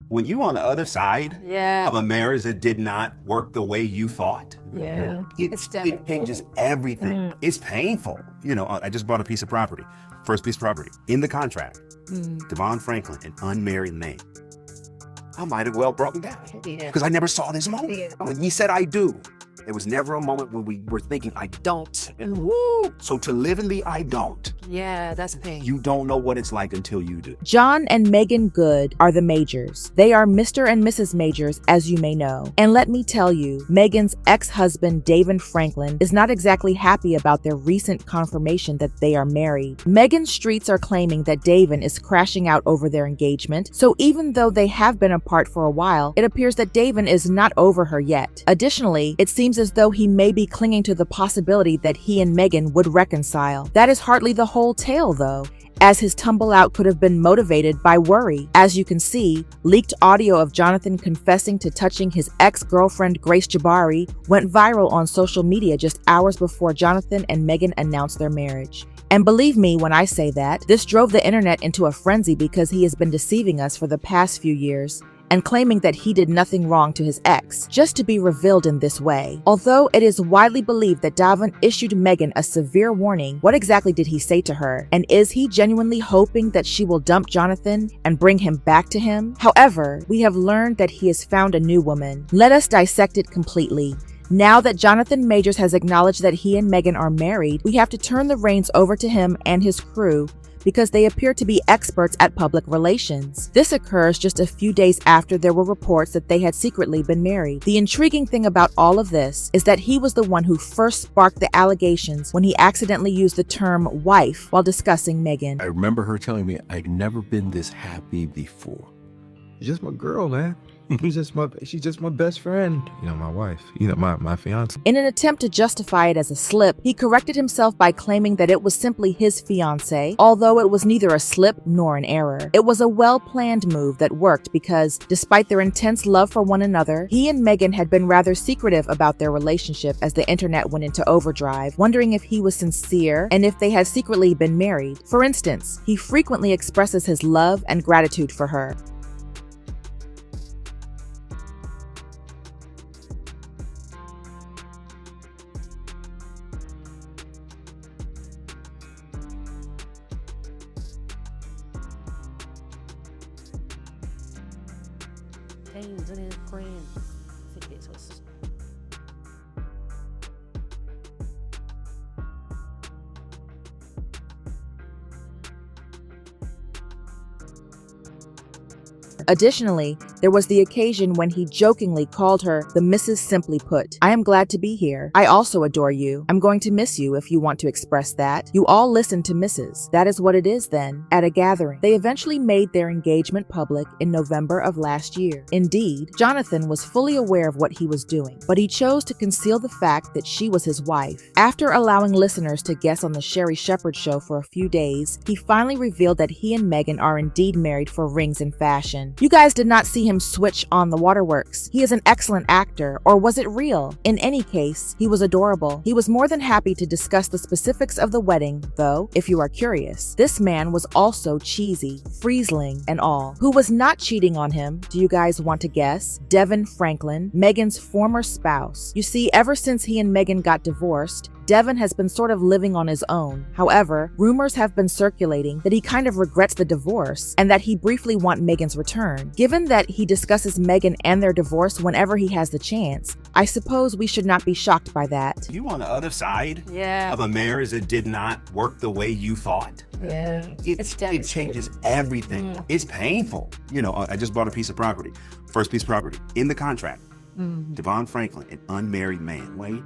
When you on the other side Yeah. of a marriage that did not work the way you thought, Yeah. it changes everything. It's painful. I just bought a piece of property. First piece of property. In the contract, DeVon Franklin, an unmarried man. I might have well brought him down. Because I never saw this moment. Yeah. When he said I do, there was never a moment when we were thinking I don't. And woo! So to live in the I don't, Yeah, that's pain. you don't know what it's like until you do. John and Meagan Good are the Majors. They are Mr. and Mrs. Majors, as you may know. And let me tell you, Meagan's ex-husband, DeVon Franklin, is not exactly happy about their recent confirmation that they are married. Meagan's streets are claiming that DeVon is crashing out over their engagement, so even though they have been apart for a while, it appears that DeVon is not over her yet. Additionally, it seems as though he may be clinging to the possibility that he and Meagan would reconcile. That is hardly the whole tale, though, as his tumble out could have been motivated by worry. As you can see, leaked audio of Jonathan confessing to touching his ex-girlfriend Grace Jabari went viral on social media just hours before Jonathan and Meagan announced their marriage. And believe me when I say that, this drove the internet into a frenzy because he has been deceiving us for the past few years and claiming that he did nothing wrong to his ex, just to be revealed in this way. Although it is widely believed that DeVon issued Meagan a severe warning, what exactly did he say to her? And is he genuinely hoping that she will dump Jonathan and bring him back to him? However, we have learned that he has found a new woman. Let us dissect it completely. Now that Jonathan Majors has acknowledged that he and Meagan are married, we have to turn the reins over to him and his crew because they appear to be experts at public relations. This occurs just a few days after there were reports that they had secretly been married. The intriguing thing about all of this is that he was the one who first sparked the allegations when he accidentally used the term wife while discussing Meagan. I remember her telling me I'd never been this happy before. She's just my girl, man. she's just my best friend. My wife. My fiance. In an attempt to justify it as a slip, he corrected himself by claiming that it was simply his fiancée, although it was neither a slip nor an error. It was a well-planned move that worked because, despite their intense love for one another, he and Meagan had been rather secretive about their relationship as the internet went into overdrive, wondering if he was sincere and if they had secretly been married. For instance, he frequently expresses his love and gratitude for her. Additionally, there was the occasion when he jokingly called her the Mrs. Simply Put. I am glad to be here. I also adore you. I'm going to miss you if you want to express that. You all listen to Mrs. That is what it is then. At a gathering, they eventually made their engagement public in November of last year. Indeed, Jonathan was fully aware of what he was doing, but he chose to conceal the fact that she was his wife. After allowing listeners to guess on the Sherry Shepherd show for a few days, he finally revealed that he and Meagan are indeed married for rings and fashion. You guys did not see him switch on the waterworks. He is an excellent actor, or was it real? In any case, he was adorable. He was more than happy to discuss the specifics of the wedding, though, if you are curious, this man was also cheesy, Friesling and all. Who was not cheating on him? Do you guys want to guess? DeVon Franklin, Meagan's former spouse. You see, ever since he and Meagan got divorced, DeVon has been sort of living on his own. However, rumors have been circulating that he kind of regrets the divorce and that he briefly wants Meagan's return. Given that he discusses Meagan and their divorce whenever he has the chance, I suppose we should not be shocked by that. You on the other side Yeah. of a marriage that did not work the way you thought. Yeah. It changes everything. It's painful. I just bought a piece of property. First piece of property. In the contract, DeVon Franklin, an unmarried man. Wait.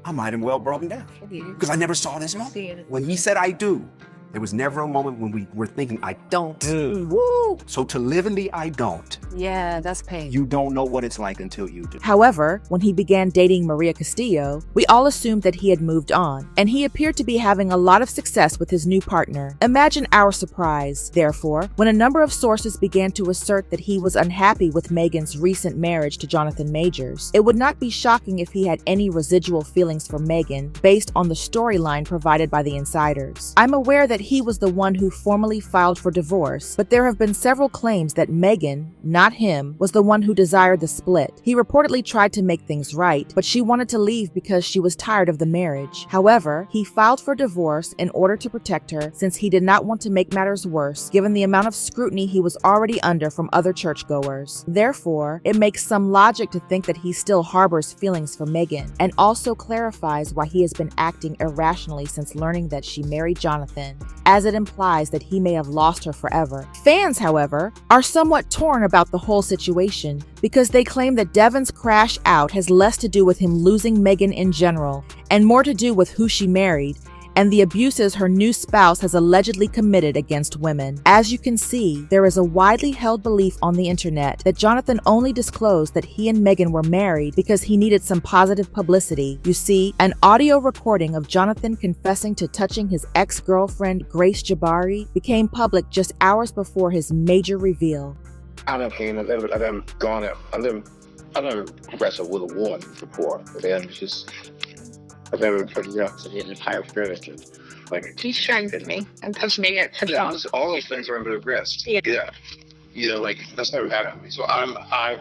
I might have well brought him down. Because I never saw this moment. When he said I do, there was never a moment when we were thinking I don't. Woo! So to live in the I don't, Yeah, that's pain. you don't know what it's like until you do. However, when he began dating Maria Castillo, we all assumed that he had moved on, and he appeared to be having a lot of success with his new partner. Imagine our surprise, therefore, when a number of sources began to assert that he was unhappy with Meagan's recent marriage to Jonathan Majors. It would not be shocking if he had any residual feelings for Meagan based on the storyline provided by the insiders. I'm aware that that he was the one who formally filed for divorce, but there have been several claims that Meagan, not him, was the one who desired the split. He reportedly tried to make things right, but she wanted to leave because she was tired of the marriage. However, he filed for divorce in order to protect her since he did not want to make matters worse given the amount of scrutiny he was already under from other churchgoers. Therefore, it makes some logic to think that he still harbors feelings for Meagan, and also clarifies why he has been acting irrationally since learning that she married Jonathan, as it implies that he may have lost her forever. Fans, however, are somewhat torn about the whole situation because they claim that DeVon's crash out has less to do with him losing Meagan in general and more to do with who she married and the abuses her new spouse has allegedly committed against women. As you can see, there is a widely held belief on the internet that Jonathan only disclosed that he and Meagan were married because he needed some positive publicity. You see, an audio recording of Jonathan confessing to touching his ex-girlfriend Grace Jabari became public just hours before his major reveal. I done came, I done gone out, I done wrestled with a woman before, and just, I've never put it up to the entire furniture. Like, He strengthened me and touched me at yeah, all those things are under the breast. Yeah. Yeah. You know, like, that's never happened to me. So I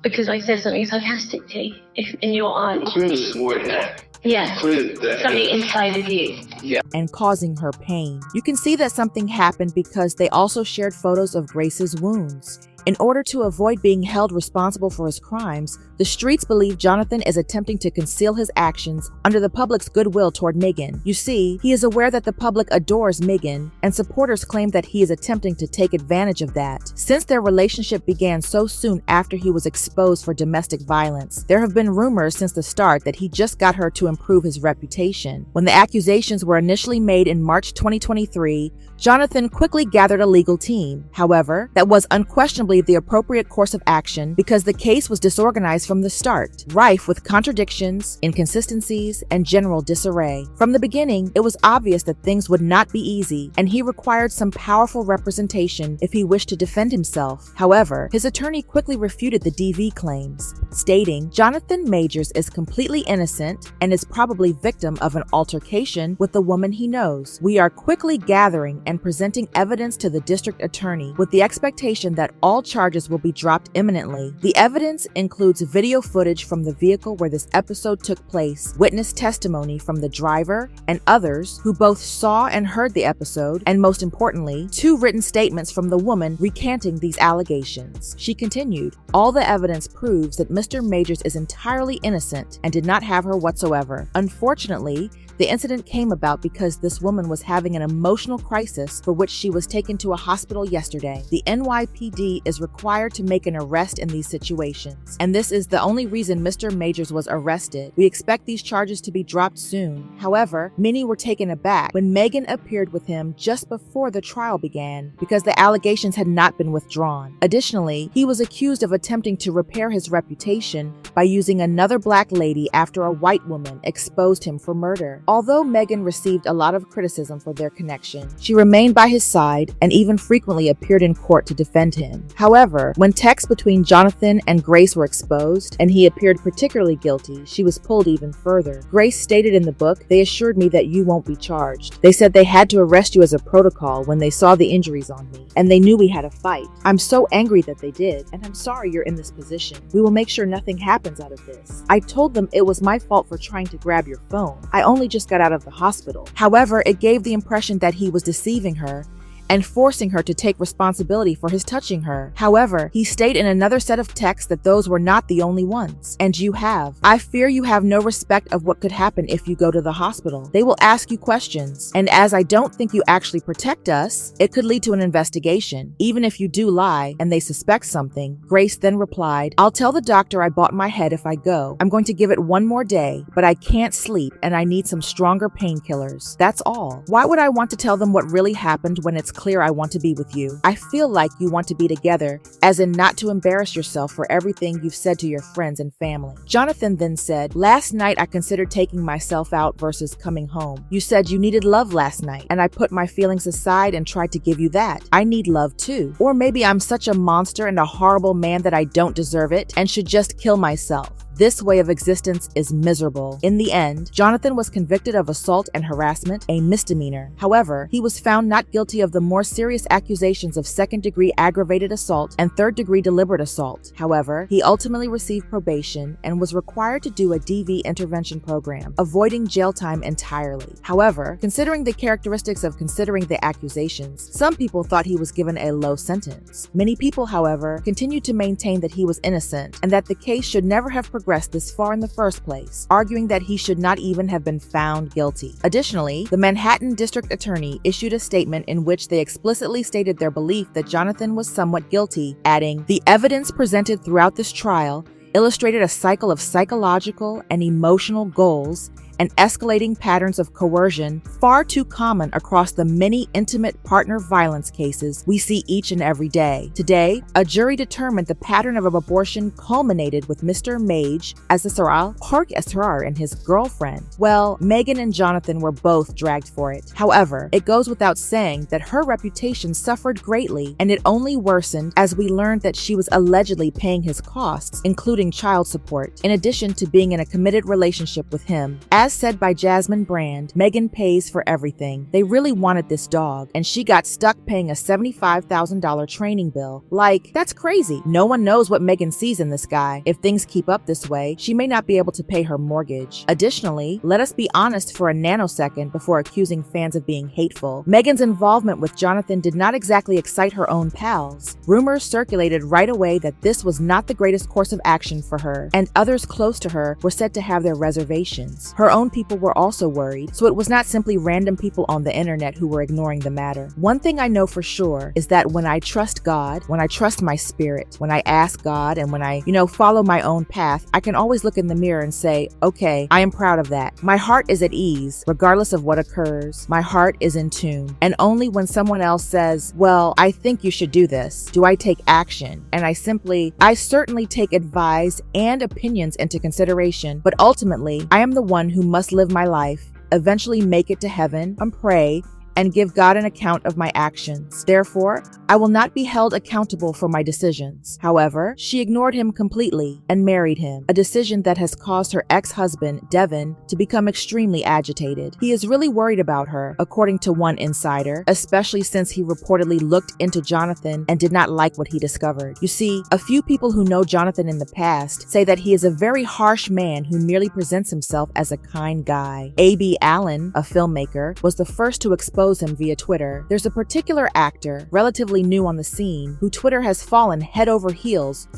Because I said something sarcastic to you in your eyes. clearly more than that. Yeah. Clearly that. Something inside of you. And causing her pain. You can see that something happened because they also shared photos of Grace's wounds. In order to avoid being held responsible for his crimes, the streets believe Jonathan is attempting to conceal his actions under the public's goodwill toward Meagan. You see, he is aware that the public adores Meagan, and supporters claim that he is attempting to take advantage of that. Since their relationship began so soon after he was exposed for domestic violence, there have been rumors since the start that he just got her to improve his reputation. When the accusations were initially made in March 2023, Jonathan quickly gathered a legal team. However, that was unquestionably the appropriate course of action because the case was disorganized from the start, rife with contradictions, inconsistencies, and general disarray. From the beginning, it was obvious that things would not be easy, and he required some powerful representation if he wished to defend himself. However, his attorney quickly refuted the DV claims, stating Jonathan Majors is completely innocent and is probably victim of an altercation with the woman he knows. We are quickly gathering and presenting evidence to the district attorney with the expectation that all charges will be dropped imminently. The evidence includes video footage from the vehicle where this episode took place, witness testimony from the driver and others who both saw and heard the episode, and most importantly, 2 written statements from the woman recanting these allegations. She continued, all the evidence proves that Mr. Majors is entirely innocent and did not have her whatsoever. Unfortunately, the incident came about because this woman was having an emotional crisis for which she was taken to a hospital yesterday. The NYPD is required to make an arrest in these situations, and this is the only reason Mr. Majors was arrested. We expect these charges to be dropped soon. However, many were taken aback when Meagan appeared with him just before the trial began because the allegations had not been withdrawn. Additionally, he was accused of attempting to repair his reputation by using another black lady after a white woman exposed him for murder. Although Meagan received a lot of criticism for their connection, she remained by his side and even frequently appeared in court to defend him. However, when texts between Jonathan and Grace were exposed, and he appeared particularly guilty, she was pulled even further. Grace stated in the book, "They assured me that you won't be charged. They said they had to arrest you as a protocol when they saw the injuries on me, and they knew we had a fight. I'm so angry that they did, and I'm sorry you're in this position. We will make sure nothing happens out of this. I told them it was my fault for trying to grab your phone. I only just got out of the hospital." However, it gave the impression that he was deceiving her and forcing her to take responsibility for his touching her. However, he stated in another set of texts that those were not the only ones. And you have. I fear you have no respect of what could happen if you go to the hospital. They will ask you questions. And as I don't think you actually protect us, it could lead to an investigation. Even if you do lie and they suspect something. Grace then replied, "I'll tell the doctor I bought my head if I go. I'm going to give it one more day, but I can't sleep and I need some stronger painkillers. That's all. Why would I want to tell them what really happened when it's clear I want to be with you? I feel like you want to be together, as in not to embarrass yourself for everything you've said to your friends and family." Jonathan then said, "Last night I considered taking myself out versus coming home. You said you needed love last night, and I put my feelings aside and tried to give you that. I need love too. Or maybe I'm such a monster and a horrible man that I don't deserve it and should just kill myself. This way of existence is miserable. In the end, Jonathan was convicted of assault and harassment, a misdemeanor. However, he was found not guilty of the more serious accusations of second-degree aggravated assault and third-degree deliberate assault. However, he ultimately received probation and was required to do a DV intervention program, avoiding jail time entirely. However, considering the characteristics of considering the accusations, some people thought he was given a low sentence. Many people, however, continued to maintain that he was innocent and that the case should never have progressed this far in the first place, arguing that he should not even have been found guilty. Additionally, the Manhattan District Attorney issued a statement in which they explicitly stated their belief that Jonathan was somewhat guilty, adding, "The evidence presented throughout this trial illustrated a cycle of psychological and emotional goals and escalating patterns of coercion far too common across the many intimate partner violence cases we see each and every day. Today, a jury determined the pattern of abortion culminated with Mr. Mage as the Saral Park Esrar and his girlfriend. Well, Meagan and Jonathan were both dragged for it. However, it goes without saying that her reputation suffered greatly, and it only worsened as we learned that she was allegedly paying his costs, including child support, in addition to being in a committed relationship with him. As said by Jasmine Brand, Meagan pays for everything. They really wanted this dog, and she got stuck paying a $75,000 training bill. Like, that's crazy. No one knows what Meagan sees in this guy. If things keep up this way, she may not be able to pay her mortgage. Additionally, let us be honest for a nanosecond before accusing fans of being hateful. Meagan's involvement with Jonathan did not exactly excite her own pals. Rumors circulated right away that this was not the greatest course of action for her, and others close to her were said to have their reservations. Her own people were also worried, so it was not simply random people on the internet who were ignoring the matter. One thing I know for sure is that when I trust God, when I trust my spirit, when I ask God, and when I, follow my own path, I can always look in the mirror and say, okay, I am proud of that. My heart is at ease, regardless of what occurs. My heart is in tune. And only when someone else says, well, I think you should do this, do I take action. And I certainly take advice and opinions into consideration, but ultimately, I am the one who must live my life, eventually make it to heaven, and pray, and give God an account of my actions. Therefore, I will not be held accountable for my decisions. However, she ignored him completely and married him, a decision that has caused her ex-husband, DeVon, to become extremely agitated. He is really worried about her, according to one insider, especially since he reportedly looked into Jonathan and did not like what he discovered. You see, a few people who know Jonathan in the past say that he is a very harsh man who merely presents himself as a kind guy. A.B. Allen, a filmmaker, was the first to expose him via Twitter. There's a particular actor, relatively new on the scene, who Twitter has fallen head over heels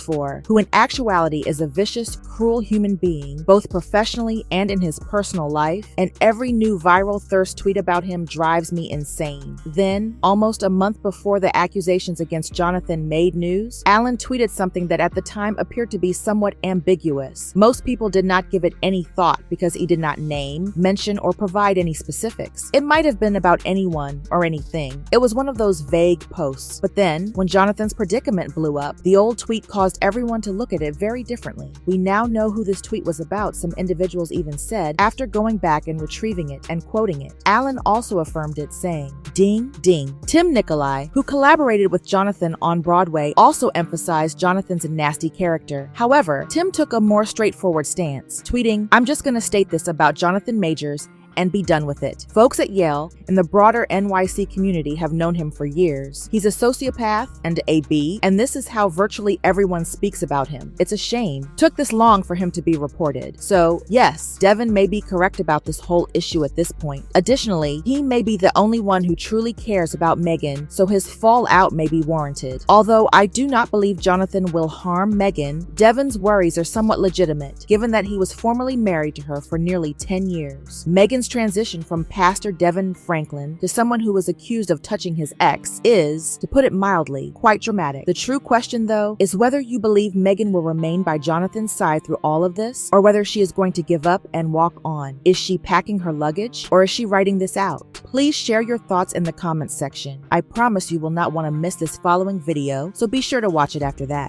for, who in actuality is a vicious, cruel human being, both professionally and in his personal life, and every new viral thirst tweet about him drives me insane. Then, almost a month before the accusations against Jonathan made news, Allen tweeted something that at the time appeared to be somewhat ambiguous. Most people did not give it any thought because he did not name, mention, or provide any specifics. It might have been about anyone or anything. It was one of those vague posts. But then, when Jonathan's predicament blew up, the old tweet caused everyone to look at it very differently. We now know who this tweet was about, some individuals even said, after going back and retrieving it and quoting it. Allen also affirmed it, saying, "Ding, ding." Tim Nicolai, who collaborated with Jonathan on Broadway, also emphasized Jonathan's nasty character. However, Tim took a more straightforward stance, tweeting, "I'm just gonna state this about Jonathan Majors and be done with it. Folks at Yale and the broader NYC community have known him for years. He's a sociopath and a B, and this is how virtually everyone speaks about him. It's a shame. Took this long for him to be reported. So, yes, DeVon may be correct about this whole issue at this point. Additionally, he may be the only one who truly cares about Meagan, so his fallout may be warranted. Although I do not believe Jonathan will harm Meagan, DeVon's worries are somewhat legitimate, given that he was formerly married to her for nearly 10 years. Meagan's transition from Pastor DeVon Franklin to someone who was accused of touching his ex is, to put it mildly, quite dramatic. The true question, though, is whether you believe Meagan will remain by Jonathan's side through all of this, or whether she is going to give up and walk on. Is she packing her luggage, or is she writing this out? Please share your thoughts in the comments section. I promise you will not want to miss this following video, so be sure to watch it after that.